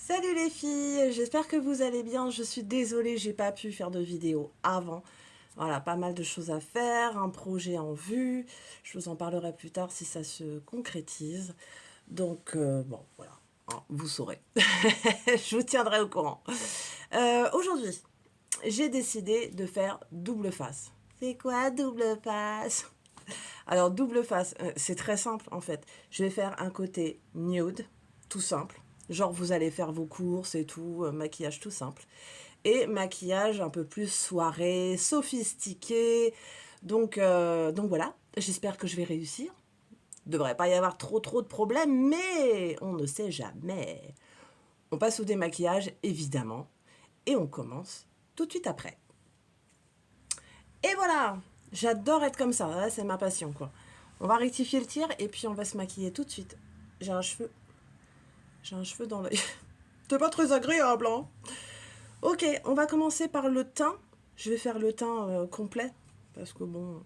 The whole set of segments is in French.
Salut les filles, j'espère que vous allez bien. Je suis désolée, j'ai pas pu faire de vidéo avant. Voilà, pas mal de choses à faire, un projet en vue. Je vous en parlerai plus tard si ça se concrétise. Donc, bon, voilà, hein, vous saurez. Je vous tiendrai au courant. Aujourd'hui, j'ai décidé de faire double face. C'est quoi double face? Alors, double face, c'est très simple en fait. Je vais faire un côté nude, tout simple. Genre, vous allez faire vos courses et tout, maquillage tout simple. Et maquillage un peu plus soirée, sophistiqué. Donc voilà, j'espère que je vais réussir. Devrait pas y avoir trop de problèmes, mais on ne sait jamais. On passe au démaquillage, évidemment. Et on commence tout de suite après. Et voilà, j'adore être comme ça, ouais, c'est ma passion quoi. On va rectifier le tir et puis on va se maquiller tout de suite. J'ai un cheveu, j'ai un cheveu dans l'œil. C'est pas très agréable, hein. Ok, on va commencer par le teint. Je vais faire le teint complet parce que bon.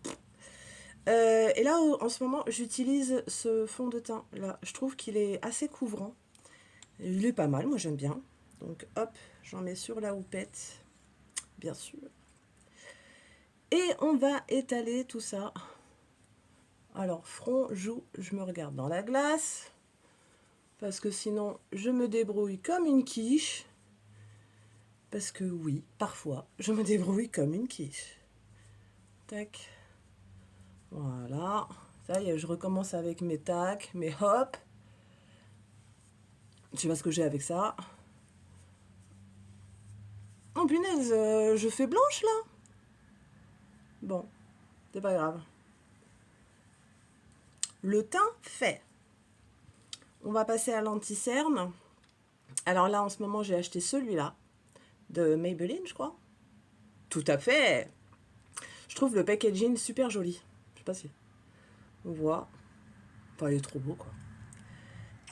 Et là, en ce moment, j'utilise ce fond de teint là. Je trouve qu'il est assez couvrant. Il est pas mal, moi j'aime bien. Donc hop, j'en mets sur la houppette, bien sûr. Et on va étaler tout ça. Alors, front, joue, je me regarde dans la glace. Parce que sinon, je me débrouille comme une quiche. Parce que oui, parfois, je me débrouille comme une quiche. Tac. Voilà. Ça y est, je recommence avec mes tacs, mes hop. Je sais pas ce que j'ai avec ça. Oh punaise, je fais blanche là. Bon, c'est pas grave. Le teint fait. On va passer à l'anti-cerne. Alors là, en ce moment, j'ai acheté celui-là. De Maybelline, je crois. Tout à fait. Je trouve le packaging super joli. Je sais pas si on voit. Enfin, il est trop beau, quoi.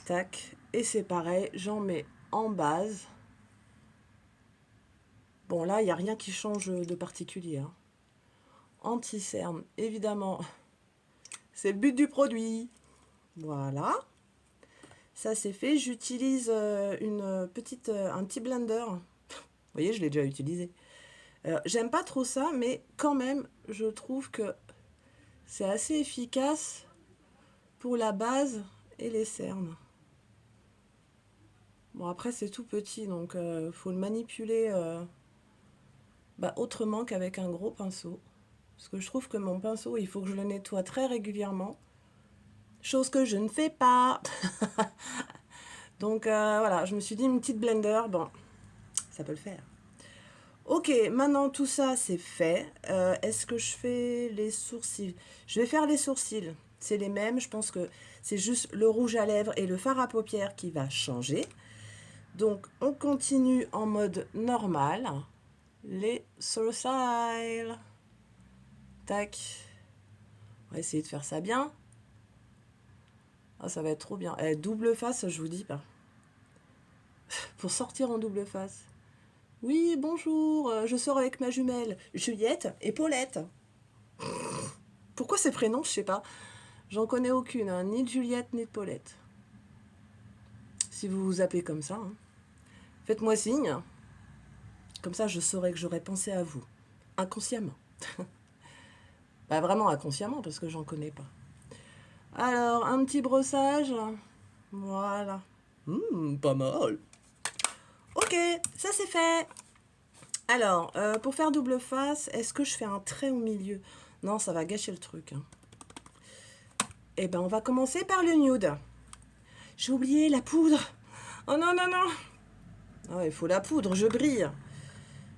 Tac. Et c'est pareil, j'en mets en base. Bon, là, il n'y a rien qui change de particulier, hein. Anti-cerne, évidemment. C'est le but du produit. Voilà. Ça, c'est fait. J'utilise un petit blender. Vous voyez, je l'ai déjà utilisé. J'aime pas trop ça, mais quand même, je trouve que c'est assez efficace pour la base et les cernes. Bon, après, c'est tout petit, donc faut le manipuler autrement qu'avec un gros pinceau. Parce que je trouve que mon pinceau, il faut que je le nettoie très régulièrement. Chose que je ne fais pas. Donc voilà, je me suis dit une petite blender, bon, ça peut le faire. Ok, maintenant tout ça c'est fait. Est-ce que je fais les sourcils? Je vais faire les sourcils. C'est les mêmes, je pense que c'est juste le rouge à lèvres et le fard à paupières qui va changer. Donc on continue en mode normal. Les sourcils. Tac. On va essayer de faire ça bien. Ah, ça va être trop bien. Double face, je vous dis pas. Pour sortir en double face. Oui, bonjour, je sors avec ma jumelle, Juliette et Paulette. Pourquoi ces prénoms, je sais pas. J'en connais aucune, hein, ni de Juliette ni de Paulette. Si vous vous appelez comme ça, hein. Faites-moi signe. Comme ça, je saurai que j'aurais pensé à vous. Inconsciemment. Bah vraiment inconsciemment, parce que j'en connais pas. Alors, un petit brossage. Voilà. Pas mal. Ok, ça c'est fait. Alors, pour faire double face, est-ce que je fais un trait au milieu? Non, ça va gâcher le truc, hein. Eh ben, on va commencer par le nude. J'ai oublié la poudre. Oh non, non, non. Ah, il faut la poudre, je brille.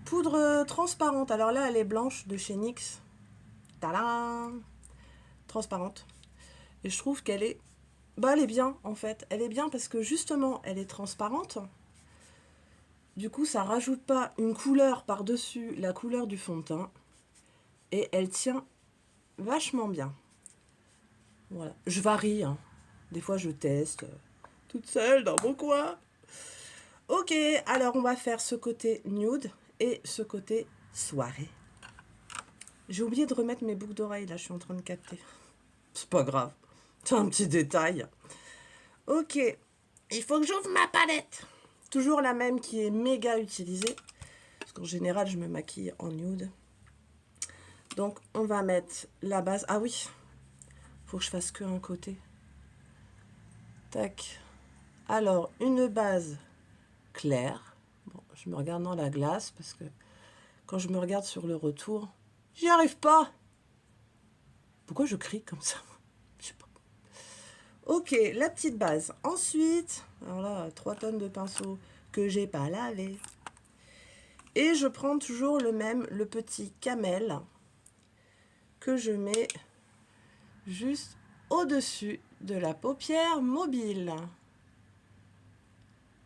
Poudre transparente. Alors là, elle est blanche de chez NYX. Tadam! Transparente. Et je trouve qu'elle est... Bah, elle est bien, en fait. Elle est bien parce que, justement, elle est transparente. Du coup, ça rajoute pas une couleur par-dessus la couleur du fond de teint. Et elle tient vachement bien. Voilà. Je varie, hein. Des fois, je teste toute seule dans mon coin. Ok, alors on va faire ce côté nude et ce côté soirée. J'ai oublié de remettre mes boucles d'oreilles, là, je suis en train de capter. C'est pas grave, c'est un petit détail. Ok, il faut que j'ouvre ma palette. Toujours la même qui est méga utilisée. Parce qu'en général, je me maquille en nude. Donc, on va mettre la base. Ah oui, faut que je fasse que un côté. Tac. Alors, une base claire. Bon, je me regarde dans la glace parce que quand je me regarde sur le retour, j'y arrive pas. Pourquoi je crie comme ça? Je sais pas. Ok, la petite base. Ensuite, alors là, 3 tonnes de pinceaux que j'ai pas lavé. Et je prends toujours le même, le petit camel que je mets juste au-dessus de la paupière mobile.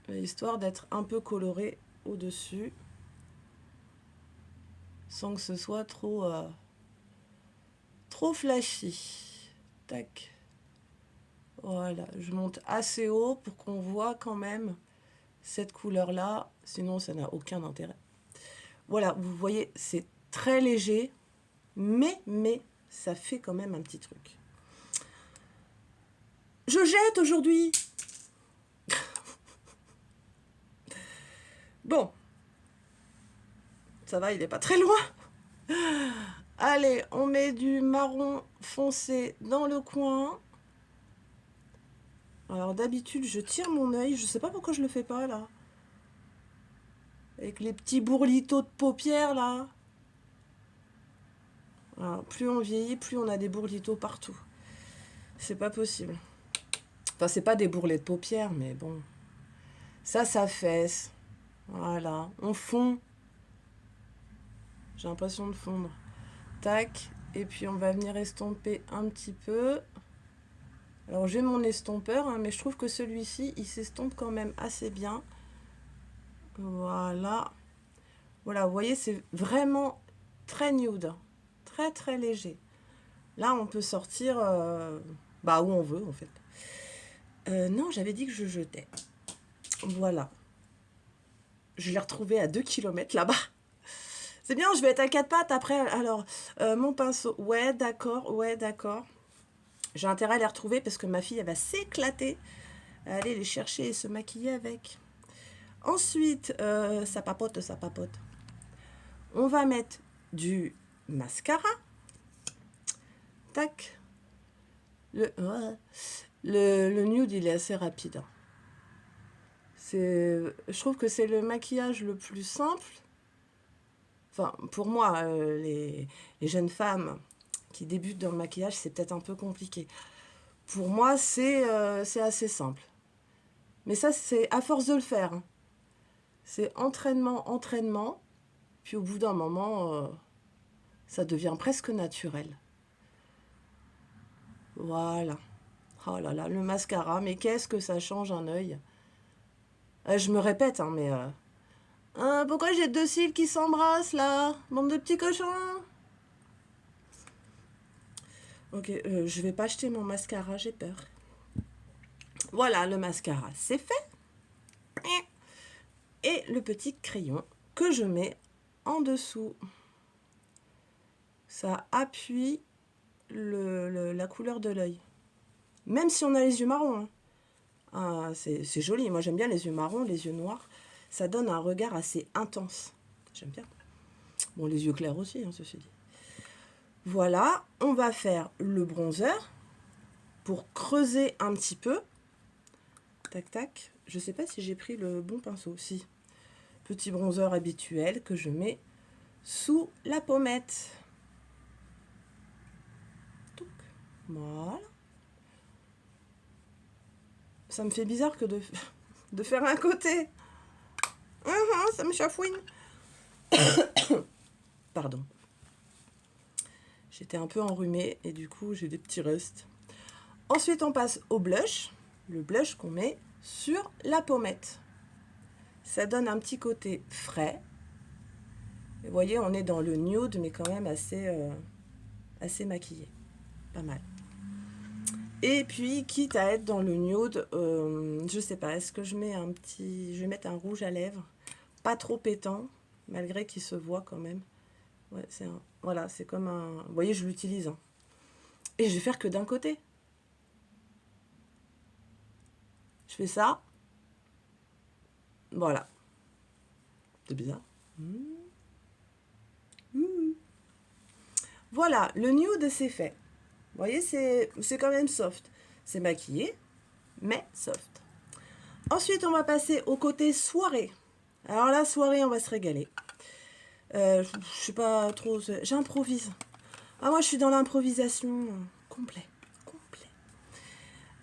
Histoire d'être un peu coloré au-dessus. Sans que ce soit trop flashy. Tac. Voilà, je monte assez haut pour qu'on voit quand même cette couleur-là. Sinon, ça n'a aucun intérêt. Voilà, vous voyez, c'est très léger. Mais, ça fait quand même un petit truc. Je jette aujourd'hui. Bon. Ça va, il n'est pas très loin. Allez, on met du marron foncé dans le coin. Alors d'habitude, je tire mon œil. Je sais pas pourquoi je le fais pas là. Avec les petits bourlitos de paupières là. Alors, plus on vieillit, plus on a des bourlitos partout. C'est pas possible. Enfin, c'est pas des bourrelets de paupières, mais bon. Ça fesse. Voilà. On fond. J'ai l'impression de fondre. Tac. Et puis on va venir estomper un petit peu. Alors j'ai mon estompeur, hein, mais je trouve que celui-ci, il s'estompe quand même assez bien. Voilà. Voilà, vous voyez, c'est vraiment très nude. Très très léger. Là, on peut sortir où on veut en fait. Non, j'avais dit que je jetais. Voilà. Je l'ai retrouvé à 2 km là-bas. C'est bien, je vais être à 4 pattes après. Alors, mon pinceau. Ouais, d'accord, ouais, d'accord. J'ai intérêt à les retrouver parce que ma fille, elle va s'éclater à aller les chercher et se maquiller avec. Ensuite, ça papote, ça papote. On va mettre du mascara. Tac. Le nude, il est assez rapide. Je trouve que c'est le maquillage le plus simple. Enfin, pour moi, les jeunes femmes qui débutent dans le maquillage, c'est peut-être un peu compliqué. Pour moi, c'est assez simple. Mais ça, c'est à force de le faire. Hein. C'est entraînement, entraînement. Puis au bout d'un moment, ça devient presque naturel. Voilà. Oh là là, le mascara, mais qu'est-ce que ça change un œil. Je me répète, hein, mais... pourquoi j'ai 2 cils qui s'embrassent, là? Bande de petits cochons. Ok, je vais pas acheter mon mascara, j'ai peur. Voilà, le mascara, c'est fait. Et le petit crayon que je mets en dessous. Ça appuie la couleur de l'œil. Même si on a les yeux marrons. Hein. Ah, c'est joli. Moi, j'aime bien les yeux marrons, les yeux noirs. Ça donne un regard assez intense. J'aime bien. Bon, les yeux clairs aussi, hein, ceci dit. Voilà, on va faire le bronzer pour creuser un petit peu. Tac, tac. Je ne sais pas si j'ai pris le bon pinceau. Si. Petit bronzer habituel que je mets sous la pommette. Touc. Voilà. Ça me fait bizarre que de faire un côté. Ça me chafouine. Pardon. J'étais un peu enrhumée et du coup j'ai des petits restes. Ensuite on passe au blush. Le blush qu'on met sur la pommette. Ça donne un petit côté frais. Et vous voyez, on est dans le nude, mais quand même assez maquillé. Pas mal. Et puis, quitte à être dans le nude, je sais pas, est-ce que je mets je vais mettre un rouge à lèvres. Pas trop pétant, malgré qu'il se voit quand même. Ouais, voilà, c'est comme un... Vous voyez, je l'utilise. Hein. Et je vais faire que d'un côté. Je fais ça. Voilà. C'est bizarre. Voilà, le nude c'est fait. Vous voyez, c'est quand même soft. C'est maquillé, mais soft. Ensuite, on va passer au côté soirée. Alors la soirée, on va se régaler. Je sais pas trop, j'improvise. Ah, moi, je suis dans l'improvisation complet.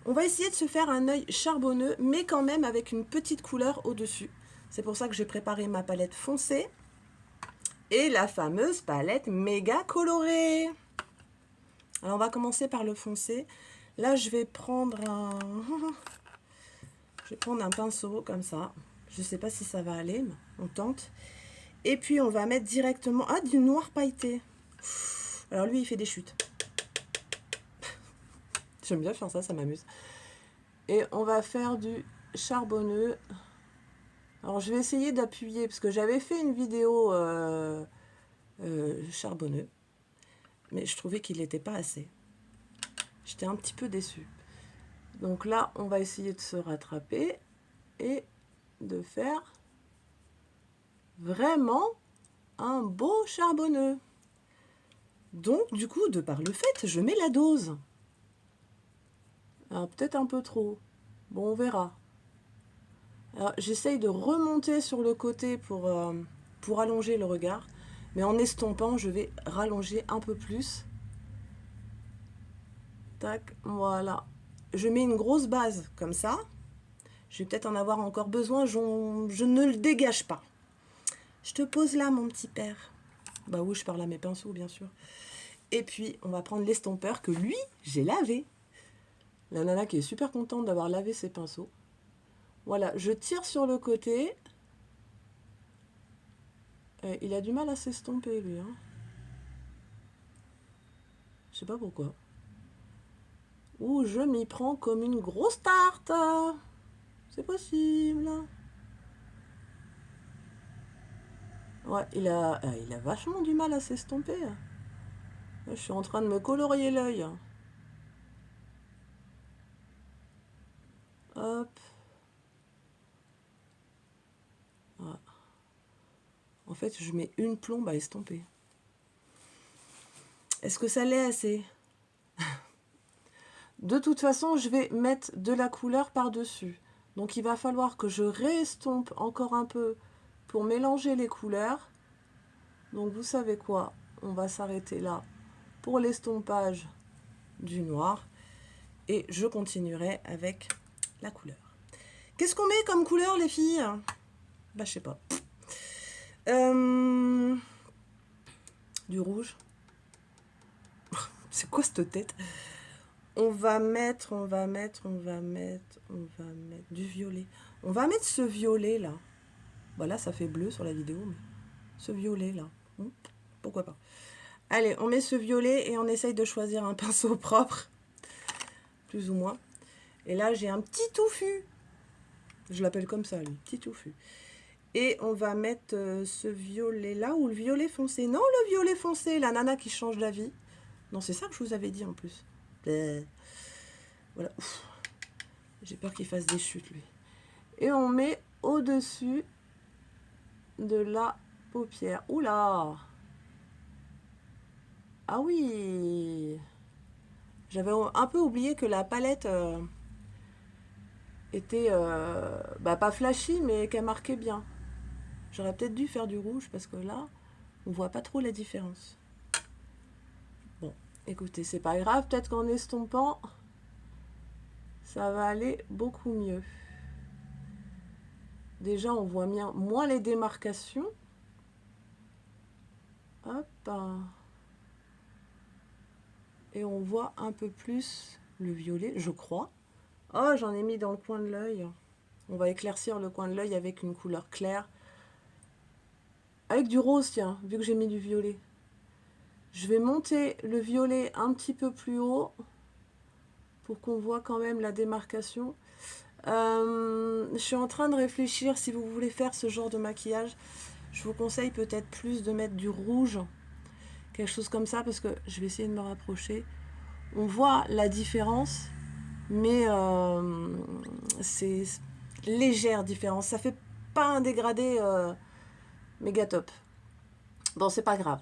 On va essayer de se faire un œil charbonneux, mais quand même avec une petite couleur au-dessus. C'est pour ça que j'ai préparé ma palette foncée et la fameuse palette méga colorée. Alors, on va commencer par le foncé. Là, je vais prendre un pinceau comme ça. Je ne sais pas si ça va aller, mais on tente. Et puis, on va mettre directement... Ah, du noir pailleté. Alors, lui, il fait des chutes. J'aime bien faire ça, ça m'amuse. Et on va faire du charbonneux. Alors, je vais essayer d'appuyer, parce que j'avais fait une vidéo charbonneux. Mais je trouvais qu'il n'était pas assez. J'étais un petit peu déçue. Donc là, on va essayer de se rattraper et de faire vraiment un beau charbonneux. Donc, du coup, de par le fait, je mets la dose. Alors, peut-être un peu trop. Bon, on verra. Alors, j'essaye de remonter sur le côté pour allonger le regard. Mais en estompant, je vais rallonger un peu plus. Tac, voilà. Je mets une grosse base comme ça. Je vais peut-être en avoir encore besoin. Je ne le dégage pas. Je te pose là, mon petit père. Bah oui, je parle à mes pinceaux, bien sûr. Et puis, on va prendre l'estompeur que lui, j'ai lavé. La nana qui est super contente d'avoir lavé ses pinceaux. Voilà, je tire sur le côté. Il a du mal à s'estomper, lui. Hein. Je sais pas pourquoi. Ouh, je m'y prends comme une grosse tarte. C'est possible. Ouais, il a vachement du mal à s'estomper. Je suis en train de me colorier l'œil. Hop. Voilà. En fait, je mets une plombe à estomper. Est-ce que ça l'est assez? De toute façon, je vais mettre de la couleur par-dessus. Donc, il va falloir que je réestompe encore un peu pour mélanger les couleurs. Donc, vous savez quoi? On va s'arrêter là pour l'estompage du noir. Et je continuerai avec la couleur. Qu'est-ce qu'on met comme couleur, les filles? Bah, je sais pas. Du rouge. C'est quoi cette tête? On va mettre du violet. On va mettre ce violet là. Voilà, ça fait bleu sur la vidéo, mais ce violet là. Pourquoi pas? Allez, on met ce violet et on essaye de choisir un pinceau propre. Plus ou moins. Et là, j'ai un petit touffu. Je l'appelle comme ça, lui. Petit touffu. Et on va mettre ce violet là ou le violet foncé. Non, le violet foncé, la nana qui change d'avis. Non, c'est ça que je vous avais dit en plus. Voilà. J'ai peur qu'il fasse des chutes, lui. Et on met au-dessus de la paupière. Oula! Ah oui! J'avais un peu oublié que la palette était pas flashy, mais qu'elle marquait bien. J'aurais peut-être dû faire du rouge parce que là, on voit pas trop la différence. Bon, écoutez, c'est pas grave. Peut-être qu'en estompant, ça va aller beaucoup mieux. Déjà, on voit moins les démarcations. Hop. Et on voit un peu plus le violet, je crois. Oh, j'en ai mis dans le coin de l'œil. On va éclaircir le coin de l'œil avec une couleur claire. Avec du rose, tiens, vu que j'ai mis du violet. Je vais monter le violet un petit peu plus haut pour qu'on voit quand même la démarcation. Je suis en train de réfléchir, si vous voulez faire ce genre de maquillage, je vous conseille peut-être plus de mettre du rouge, quelque chose comme ça, parce que je vais essayer de me rapprocher. On voit la différence, mais c'est légère différence. Ça fait pas un dégradé méga top. Bon, c'est pas grave.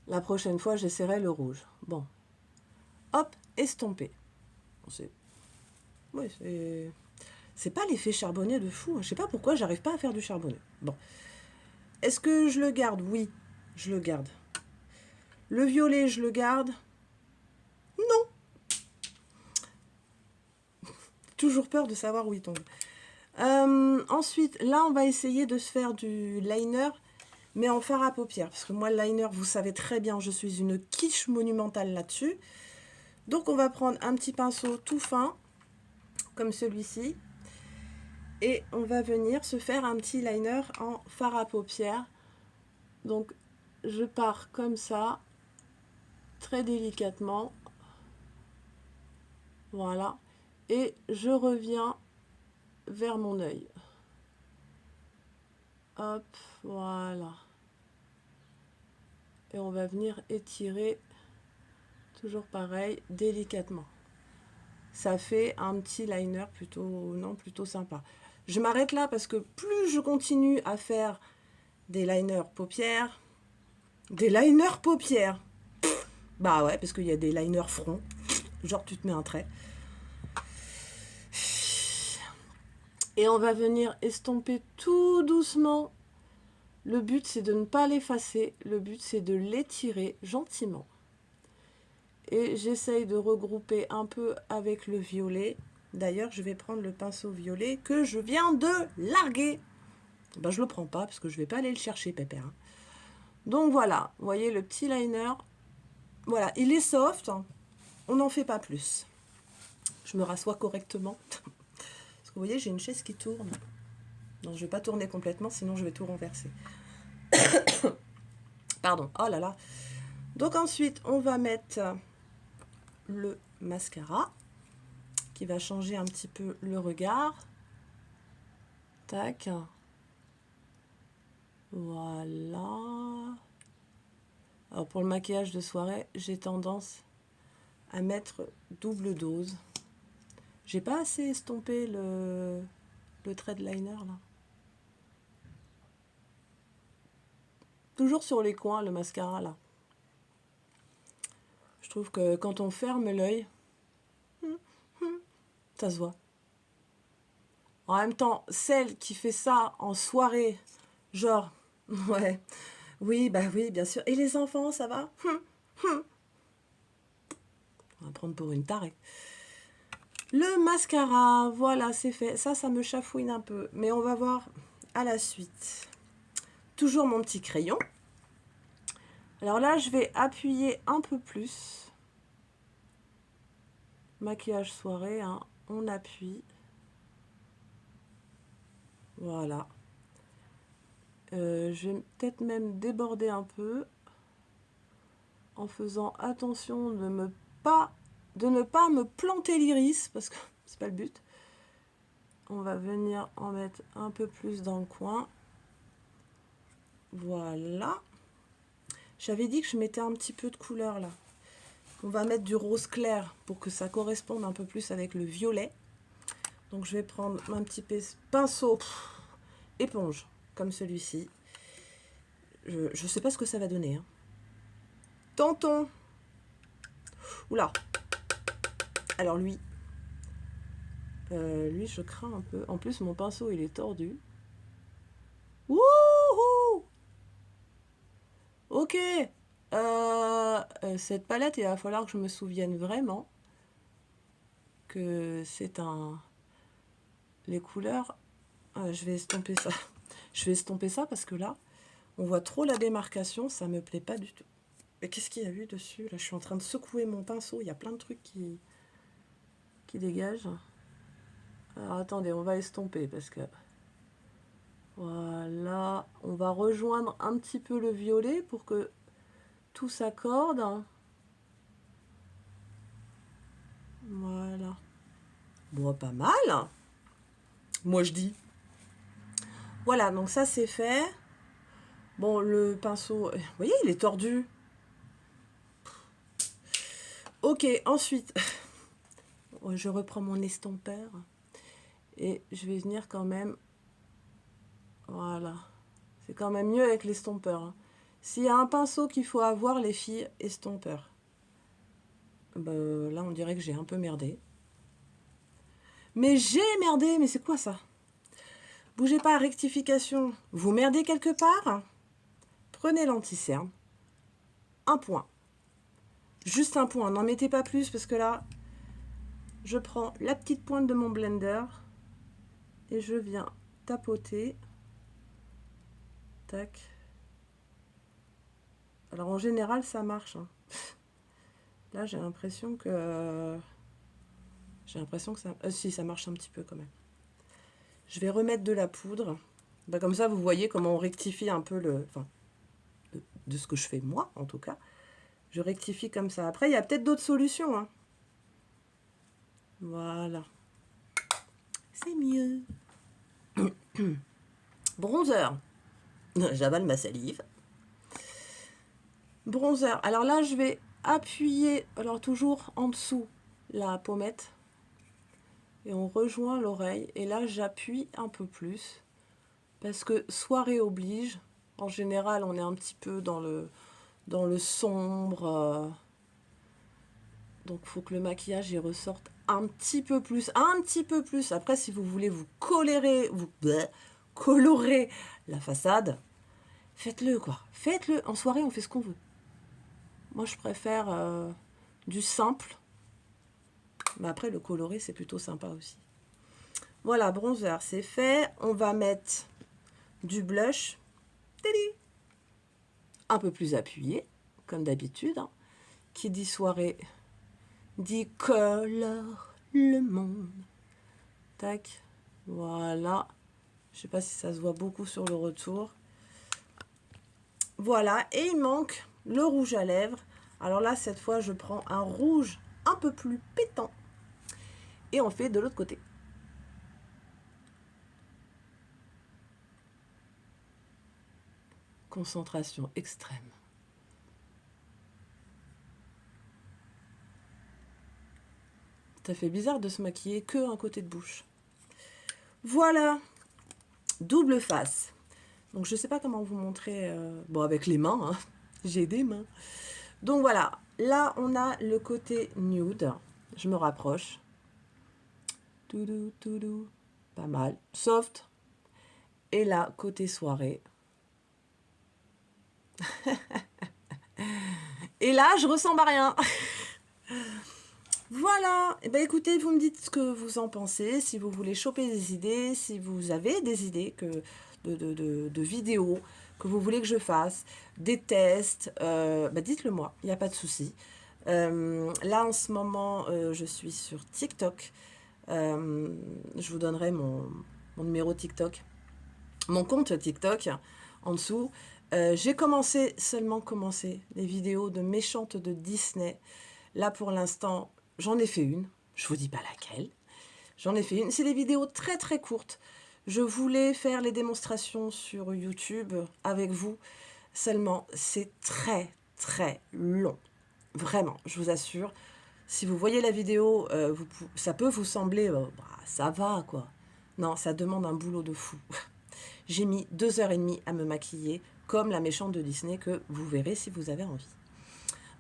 La prochaine fois, j'essaierai le rouge. Bon. Hop, estompé. Bon, c'est pas l'effet charbonnier de fou. Je sais pas pourquoi j'arrive pas à faire du charbonnier. Bon. Est-ce que je le garde? Oui, je le garde. Le violet, je le garde? Non. Toujours peur de savoir où il tombe. Ensuite, là, on va essayer de se faire du liner, mais en fard à paupières. Parce que moi, le liner, vous savez très bien, je suis une quiche monumentale là-dessus. Donc, on va prendre un petit pinceau tout fin, comme celui-ci. Et on va venir se faire un petit liner en fard à paupières. Donc, je pars comme ça, très délicatement. Voilà. Et je reviens vers mon œil. Hop, voilà. Et on va venir étirer, toujours pareil, délicatement. Ça fait un petit liner plutôt sympa. Je m'arrête là parce que plus je continue à faire des liners paupières, bah ouais, parce qu'il y a des liners front, genre tu te mets un trait. Et on va venir estomper tout doucement. Le but, c'est de ne pas l'effacer. Le but, c'est de l'étirer gentiment. Et j'essaye de regrouper un peu avec le violet. D'ailleurs, je vais prendre le pinceau violet que je viens de larguer. Ben, je ne le prends pas parce que je ne vais pas aller le chercher, pépère. Donc voilà, vous voyez le petit liner. Voilà, il est soft. On n'en fait pas plus. Je me rassois correctement. Parce que vous voyez, j'ai une chaise qui tourne. Non, je ne vais pas tourner complètement, sinon je vais tout renverser. Pardon, oh là là. Donc ensuite, on va mettre le mascara qui va changer un petit peu le regard. Tac. Voilà. Alors pour le maquillage de soirée, j'ai tendance à mettre double dose. J'ai pas assez estompé le trait de liner là. Toujours sur les coins, le mascara là. Je trouve que quand on ferme l'œil, ça se voit. En même temps, celle qui fait ça en soirée, genre, ouais, oui, bah oui, bien sûr. Et les enfants, ça va? On va prendre pour une tarée. Le mascara, voilà, c'est fait. Ça me chafouine un peu. Mais on va voir à la suite. Toujours mon petit crayon. Alors là, je vais appuyer un peu plus. Maquillage soirée, hein. On appuie. Voilà. Je vais peut-être même déborder un peu en faisant attention de ne pas me planter l'iris parce que c'est pas le but. On va venir en mettre un peu plus dans le coin. Voilà. J'avais dit que je mettais un petit peu de couleur là. On va mettre du rose clair pour que ça corresponde un peu plus avec le violet. Donc je vais prendre un petit pinceau éponge comme celui-ci. Je sais pas ce que ça va donner. Hein. Tonton. Oula. Alors lui, je crains un peu. En plus, mon pinceau, il est tordu. Wouhou! Ok. Cette palette, il va falloir que je me souvienne vraiment que c'est un... Les couleurs... je vais estomper ça. Je vais estomper ça parce que là, on voit trop la démarcation. Ça me plaît pas du tout. Mais qu'est-ce qu'il y a eu dessus? Là, je suis en train de secouer mon pinceau. Il y a plein de trucs qui dégagent. Alors, attendez, on va estomper parce que... Voilà. On va rejoindre un petit peu le violet pour que tout s'accorde. Voilà. Bon, pas mal. Moi, je dis. Voilà, donc ça, c'est fait. Bon, le pinceau... Vous voyez, il est tordu. Ok, ensuite... Je reprends mon estompeur. Et je vais venir quand même... Voilà. C'est quand même mieux avec l'estompeur. Hein. S'il y a un pinceau qu'il faut avoir, les filles, estompeur. Là, on dirait que j'ai un peu merdé. Mais j'ai merdé, mais c'est quoi ça? Bougez pas, rectification. Vous merdez quelque part? Prenez l'anti-cerne. Un point. Juste un point, n'en mettez pas plus parce que là, je prends la petite pointe de mon blender et je viens tapoter. Tac. Alors en général, ça marche. Hein. Là, j'ai l'impression que... ça... si, ça marche un petit peu quand même. Je vais remettre de la poudre. Comme ça, vous voyez comment on rectifie un peu le... Enfin, de ce que je fais moi, en tout cas. Je rectifie comme ça. Après, il y a peut-être d'autres solutions. Hein. Voilà. C'est mieux. Bronzer. J'avale ma salive. Bronzer. Alors là, je vais appuyer, alors toujours en dessous, la pommette. Et on rejoint l'oreille. Et là, j'appuie un peu plus. Parce que soirée oblige. En général, on est un petit peu dans le sombre. Donc, il faut que le maquillage y ressorte un petit peu plus. Un petit peu plus. Après, si vous voulez vous colorer la façade, faites-le, quoi. Faites-le. En soirée, on fait ce qu'on veut. Moi, je préfère du simple. Mais après, le coloré, c'est plutôt sympa aussi. Voilà, bronzer, c'est fait. On va mettre du blush. Un peu plus appuyé, comme d'habitude. Hein. Qui dit soirée, dit colore le monde. Tac. Voilà. Je sais pas si ça se voit beaucoup sur le retour. Voilà. Et il manque le rouge à lèvres. Alors là, cette fois, je prends un rouge un peu plus pétant. Et on fait de l'autre côté. Concentration extrême. Ça fait bizarre de se maquiller que un côté de bouche. Voilà. Double face. Donc, je ne sais pas comment vous montrer. Bon, avec les mains. Hein. J'ai des mains. Donc, voilà. Là, on a le côté nude. Je me rapproche. Toudou, toudou. Pas mal. Soft. Et là, côté soirée. Et là, je ressemble à rien. Voilà. Et écoutez, vous me dites ce que vous en pensez. Si vous voulez choper des idées, si vous avez des idées de vidéos que vous voulez que je fasse, des tests, dites-le moi. Il n'y a pas de souci. Là, en ce moment, je suis sur TikTok. Je vous donnerai mon numéro TikTok. Mon compte TikTok en dessous. J'ai seulement commencé les vidéos de méchantes de Disney. Là, pour l'instant, j'en ai fait une. Je vous dis pas laquelle. J'en ai fait une. C'est des vidéos très très courtes. Je voulais faire les démonstrations sur YouTube avec vous. Seulement, c'est très très long. Vraiment, je vous assure. Si vous voyez la vidéo, ça peut vous sembler, ça va quoi. Non, ça demande un boulot de fou. J'ai mis 2h30 à me maquiller, comme la méchante de Disney que vous verrez si vous avez envie.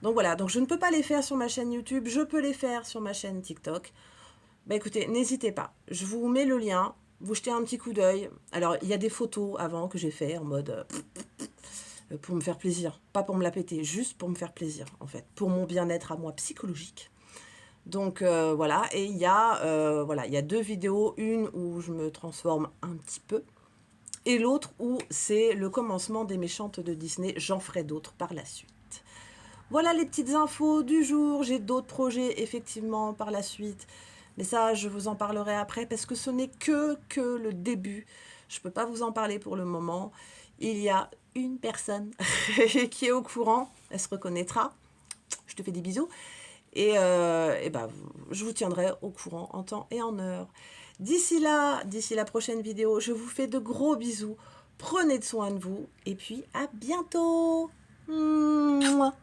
Donc voilà, donc je ne peux pas les faire sur ma chaîne YouTube, je peux les faire sur ma chaîne TikTok. Écoutez, n'hésitez pas, je vous mets le lien, vous jetez un petit coup d'œil. Alors, il y a des photos avant que j'ai fait en mode pour me faire plaisir, pas pour me la péter, juste pour me faire plaisir en fait, pour mon bien-être à moi psychologique. Donc voilà, et il y a 2 vidéos, une où je me transforme un petit peu, et l'autre où c'est le commencement des méchantes de Disney. J'en ferai d'autres par la suite. Voilà les petites infos du jour. J'ai d'autres projets effectivement par la suite. Mais ça, je vous en parlerai après parce que ce n'est que le début. Je ne peux pas vous en parler pour le moment. Il y a une personne qui est au courant. Elle se reconnaîtra. Je te fais des bisous. Et je vous tiendrai au courant en temps et en heure. D'ici la prochaine vidéo, je vous fais de gros bisous. Prenez soin de vous et puis à bientôt. Mouah.